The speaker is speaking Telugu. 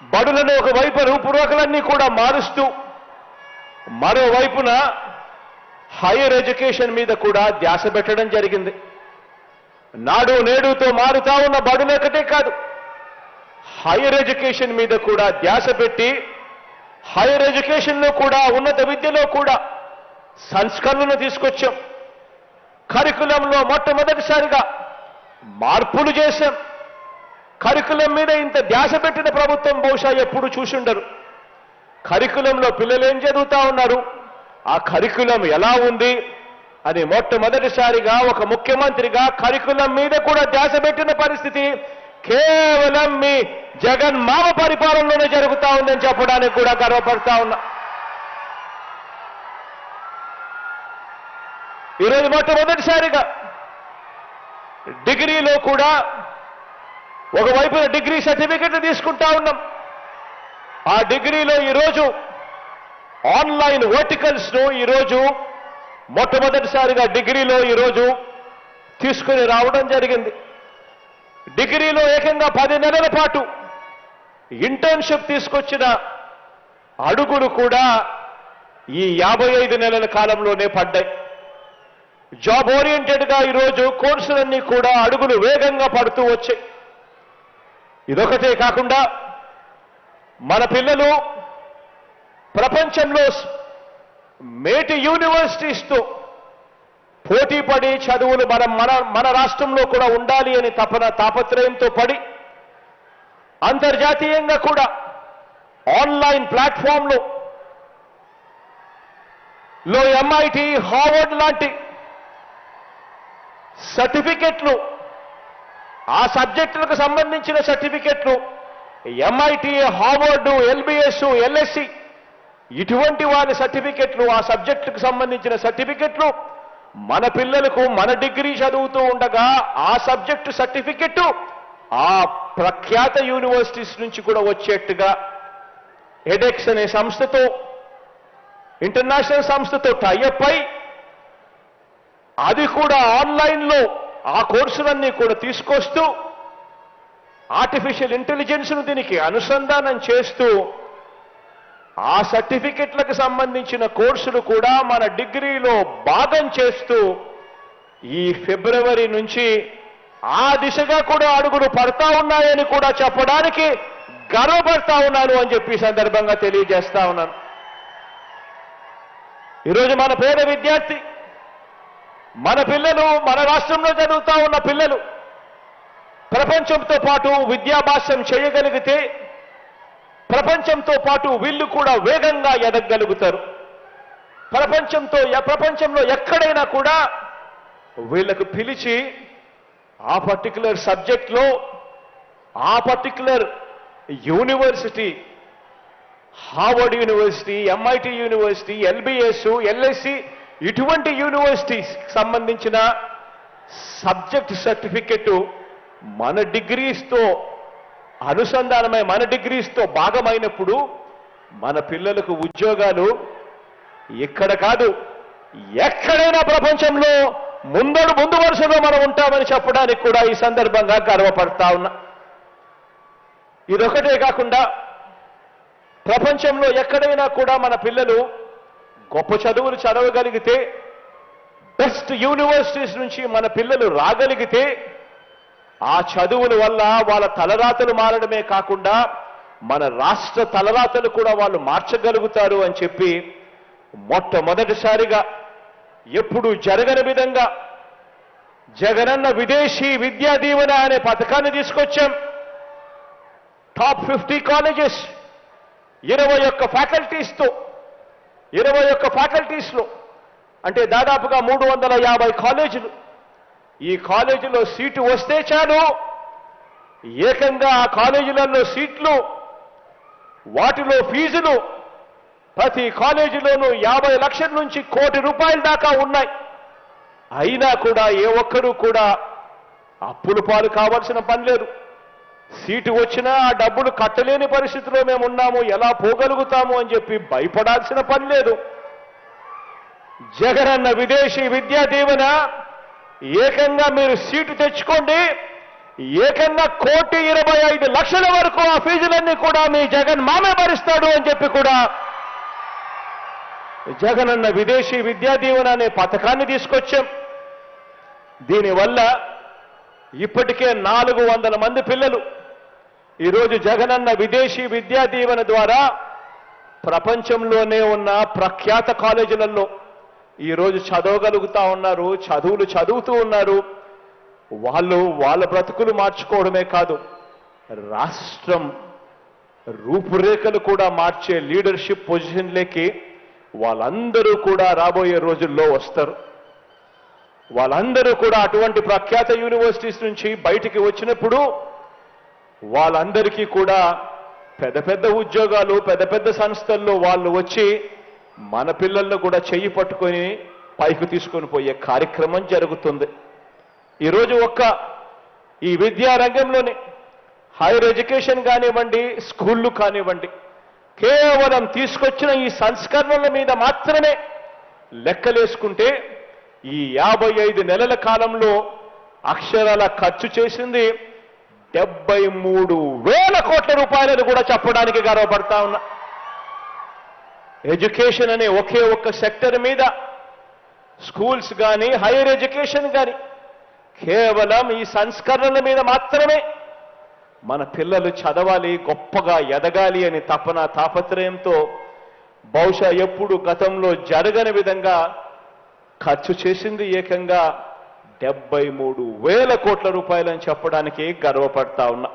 బడులను ఒకవైపు రూపురేఖలన్నీ కూడా మారుస్తూ మరోవైపున హైయర్ ఎడ్యుకేషన్ మీద కూడా ధ్యాస పెట్టడం జరిగింది. నాడు నేడుతో మారుతా ఉన్న బడులొకటే కాదు, హైయర్ ఎడ్యుకేషన్ మీద కూడా ధ్యాస పెట్టి హైయర్ ఎడ్యుకేషన్లో కూడా ఉన్నత విద్యలో కూడా సంస్కరణలు తీసుకొచ్చాం. కరికులంలో మొట్టమొదటిసారిగా మార్పులు చేశాం. కరికులం మీద ఇంత ధ్యాస పెట్టిన ప్రభుత్వం బహుశా ఎప్పుడు చూసుండరు. కరికులంలో పిల్లలు ఏం చదువుతా ఉన్నారు, ఆ కరికులం ఎలా ఉంది అని మొట్టమొదటిసారిగా ఒక ముఖ్యమంత్రిగా కరికులం మీద కూడా ధ్యాస పెట్టిన పరిస్థితి కేవలం మీ జగన్ మామ పరిపాలనలోనే జరుగుతా ఉందని చెప్పడానికి కూడా గర్వపడతా ఉన్నా. ఈరోజు మొట్టమొదటిసారిగా డిగ్రీలో కూడా ఒకవైపున డిగ్రీ సర్టిఫికెట్లు తీసుకుంటా ఉన్నాం. ఆ డిగ్రీలో ఈరోజు ఆన్లైన్ వర్టికల్స్ను ఈరోజు మొట్టమొదటిసారిగా డిగ్రీలో ఈరోజు తీసుకుని రావడం జరిగింది. డిగ్రీలో ఏకంగా 10 నెలల పాటు ఇంటర్న్షిప్ తీసుకొచ్చిన అడుగులు కూడా ఈ 55 నెలల కాలంలోనే పడ్డాయి. జాబ్ ఓరియంటెడ్గా ఈరోజు కోర్సులన్నీ కూడా అడుగులు వేగంగా పడుతూ వచ్చాయి. ఇదొకటే కాకుండా మన పిల్లలు ప్రపంచంలో మేటి యూనివర్సిటీస్తో పోటీ పడి చదువులు మన రాష్ట్రంలో కూడా ఉండాలి అని తాపత్రయంతో పడి అంతర్జాతీయంగా కూడా ఆన్లైన్ ప్లాట్ఫామ్లో ఎంఐటి, హార్వర్డ్ లాంటి సర్టిఫికెట్లు, ఆ సబ్జెక్టులకు సంబంధించిన సర్టిఫికెట్లు ఎంఐటి, హార్వర్డ్, ఎల్బిఎస్, ఎల్ఎస్సి ఇటువంటి వారి సర్టిఫికెట్లు, ఆ సబ్జెక్టుకు సంబంధించిన సర్టిఫికెట్లు మన పిల్లలకు మన డిగ్రీ చదువుతూ ఉండగా ఆ సబ్జెక్టు సర్టిఫికెట్ ఆ ప్రఖ్యాత యూనివర్సిటీస్ నుంచి కూడా వచ్చేట్టుగా ఎడెక్స్ అనే సంస్థతో, ఇంటర్నేషనల్ సంస్థతో టైఅప్ అయి అది కూడా ఆన్లైన్లో ఆ కోర్సులన్నీ కూడా తీసుకొస్తూ ఆర్టిఫిషియల్ ఇంటెలిజెన్స్ను దీనికి అనుసంధానం చేస్తూ ఆ సర్టిఫికెట్లకు సంబంధించిన కోర్సులు కూడా మన డిగ్రీలో భాగం చేస్తూ ఈ ఫిబ్రవరి నుంచి ఆ దిశగా కూడా అడుగులు పడతా ఉన్నాయని కూడా చెప్పడానికి గర్వపడతా ఉన్నాను అని చెప్పి సందర్భంగా తెలియజేస్తా ఉన్నాను. ఈరోజు మన పేద విద్యార్థి, మన పిల్లలు, మన రాష్ట్రంలో చదువుతా ఉన్న పిల్లలు ప్రపంచంతో పాటు విద్యాభ్యాసం చేయగలిగితే ప్రపంచంతో పాటు వీళ్ళు కూడా వేగంగా ఎదగగలుగుతారు. ప్రపంచంలో ఎక్కడైనా కూడా వీళ్ళకు పిలిచి ఆ పర్టికులర్ సబ్జెక్ట్లో ఆ particular university, Harvard university, MIT university, lbs, LSC ఇటువంటి యూనివర్సిటీస్ సంబంధించిన సబ్జెక్ట్ సర్టిఫికెట్ మన డిగ్రీస్తో అనుసంధానమై మన డిగ్రీస్తో భాగమైనప్పుడు మన పిల్లలకు ఉద్యోగాలు ఇక్కడ కాదు ఎక్కడైనా ప్రపంచంలో ముందు వరుసలో మనం ఉంటామని చెప్పడానికి కూడా ఈ సందర్భంగా గర్వపడతా ఉన్నా. ఇదొకటే కాకుండా ప్రపంచంలో ఎక్కడైనా కూడా మన పిల్లలు గొప్ప చదువులు చదవగలిగితే, బెస్ట్ యూనివర్సిటీస్ నుంచి మన పిల్లలు రాగలిగితే ఆ చదువుల వల్ల వాళ్ళ తలరాతలు మారడమే కాకుండా మన రాష్ట్ర తలరాతలు కూడా వాళ్ళు మార్చగలుగుతారు అని చెప్పి మొట్టమొదటిసారిగా ఎప్పుడు జరగని విధంగా జగనన్న విదేశీ విద్యా దీవెన అనే పథకాన్ని తీసుకొచ్చాం. టాప్ 50 కాలేజెస్ 21 ఫ్యాకల్టీస్లో అంటే దాదాపుగా 350 కాలేజీలు. ఈ కాలేజీలో సీటు వస్తే చాలు ఏకంగా ఆ కాలేజీలలో సీట్లు, వాటిలో ఫీజులు ప్రతి కాలేజీలోనూ 50 లక్షల నుంచి ₹1 కోటి దాకా ఉన్నాయి. అయినా కూడా ఏ ఒక్కరూ కూడా అప్పుల పాలు కావాల్సిన పని లేదు. సీటు వచ్చినా ఆ డబ్బులు కట్టలేని పరిస్థితిలో మేము ఉన్నాము, ఎలా పోగలుగుతాము అని చెప్పి భయపడాల్సిన పని లేదు. జగనన్న విదేశీ విద్యా దీవెన ఏకంగా మీరు సీటు తెచ్చుకోండి, ఏకన్నా 1,25,00,000 వరకు ఆ ఫీజులన్నీ కూడా మీ జగన్ మామే భరిస్తాడు అని చెప్పి కూడా జగనన్న విదేశీ విద్యా దీవెన అనే పథకాన్ని తీసుకొచ్చాం. దీనివల్ల ఇప్పటికే 400 మంది పిల్లలు ఈరోజు జగనన్న విదేశీ విద్యా దీవెన ద్వారా ప్రపంచంలోనే ఉన్న ప్రఖ్యాత కాలేజీలలో ఈరోజు చదవగలుగుతా ఉన్నారు, చదువులు చదువుతూ ఉన్నారు. వాళ్ళ బ్రతుకులు మార్చుకోవడమే కాదు, రాష్ట్రం రూపురేఖలు కూడా మార్చే లీడర్షిప్ పొజిషన్లోకి వాళ్ళందరూ కూడా రాబోయే రోజుల్లో వస్తారు. వాళ్ళందరూ కూడా అటువంటి ప్రఖ్యాత యూనివర్సిటీస్ నుంచి బయటికి వచ్చినప్పుడు వాళ్ళందరికీ కూడా పెద్ద పెద్ద ఉద్యోగాలు, పెద్ద పెద్ద సంస్థల్లో వాళ్ళు వచ్చి మన పిల్లలను కూడా చెయ్యి పట్టుకొని పైకి తీసుకొని పోయే కార్యక్రమం జరుగుతుంది. ఈరోజు ఈ విద్యా రంగంలోనే హైయర్ ఎడ్యుకేషన్ కానివ్వండి, స్కూళ్ళు కానివ్వండి, కేవలం తీసుకొచ్చిన ఈ సంస్కరణల మీద మాత్రమే లెక్కలేసుకుంటే ఈ 55 నెలల కాలంలో అక్షరాల ఖర్చు చేసింది 73,000 కోట్ల రూపాయలను కూడా చెప్పడానికి గర్వపడతా ఉన్నా. ఎడ్యుకేషన్ అనే ఒకే ఒక్క సెక్టర్ మీద, స్కూల్స్ కానీ హైయర్ ఎడ్యుకేషన్ కానీ, కేవలం ఈ సంస్కరణల మీద మాత్రమే మన పిల్లలు చదవాలి, గొప్పగా ఎదగాలి అని తాపత్రయంతో బహుశా ఎప్పుడు గతంలో జరగని విధంగా ఖర్చు చేసింది ఏకంగా 73,000 కోట్ల రూపాయలని చెప్పడానికి గర్వపడతా ఉన్నా.